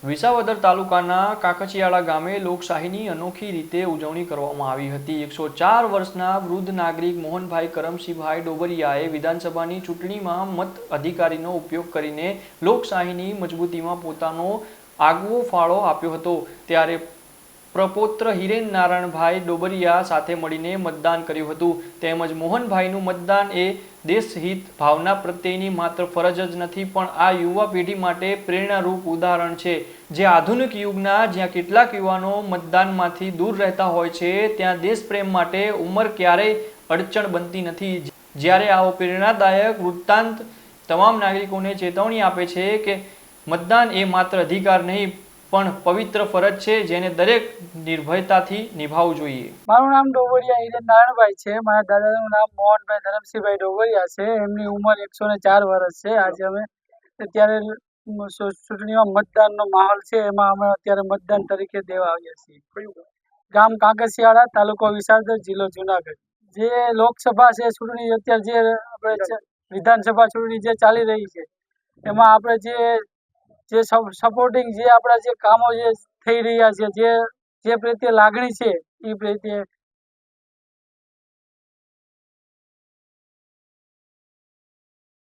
વિસાવદર તાલુકાના કાકચિયાળા ગામે લોકશાહીની અનોખી રીતે ઉજવણી કરવામાં આવી હતી। 104 વર્ષના વૃદ્ધ નાગરિક મોહનભાઈ કરમશીભાઈ ડોબરિયાએ વિધાનસભાની ચૂંટણીમાં મત અધિકારીનો ઉપયોગ કરીને લોકશાહીની મજબૂતીમાં પોતાનો આગવો ફાળો આપ્યો હતો। ત્યારે પ્રપૌત્ર હિરેન નારાયણભાઈ ડોબરિયા સાથે મળીને મતદાન કર્યું હતું। તેમજ મોહનભાઈનું મતદાન એ દેશહિત ભાવના પ્રત્યેની માત્ર ફરજ જ નથી પણ આ યુવા પેઢી માટે પ્રેરણારૂપ ઉદાહરણ છે। જે આધુનિક યુગના જ્યાં કેટલાક યુવાનો મતદાનમાંથી દૂર રહેતા હોય છે ત્યાં દેશપ્રેમ માટે ઉંમર ક્યારેય અડચણ બનતી નથી। જ્યારે આવો પ્રેરણાદાયક વૃત્તાંત તમામ નાગરિકોને ચેતવણી આપે છે કે મતદાન એ માત્ર અધિકાર નહીં પણ પવિત્ર ફરજ છે જેને દરેક નિર્ભયતાથી નિભાવવું જોઈએ। મારું નામ ડોબરિયા હિરેન નારાયણભાઈ છે। મારા દાદાનું નામ મોહનભાઈ ધરમસિંહભાઈ ડોબરિયા છે। એમની ઉંમર 104 વર્ષ છે। આજે અમે અત્યારે ચૂંટણીમાં મતદાનનો માહોલ છે એમાં અમે અત્યારે મતદાન તરીકે દેવા આવ્યા છીએ। ગામ કાંકસિયાળા, તાલુકો વિસાવદર, જિલ્લો જુનાગઢ। જે લોકસભા છે ચૂંટણી અત્યારે જે આપણે વિધાનસભા ચૂંટણી જે ચાલી રહી છે એમાં આપણે જે સપોર્ટિંગ જે આપણા જે કામો જે થઈ રહ્યા છે જે પ્રત્યે લાગણી છે એ પ્રત્યે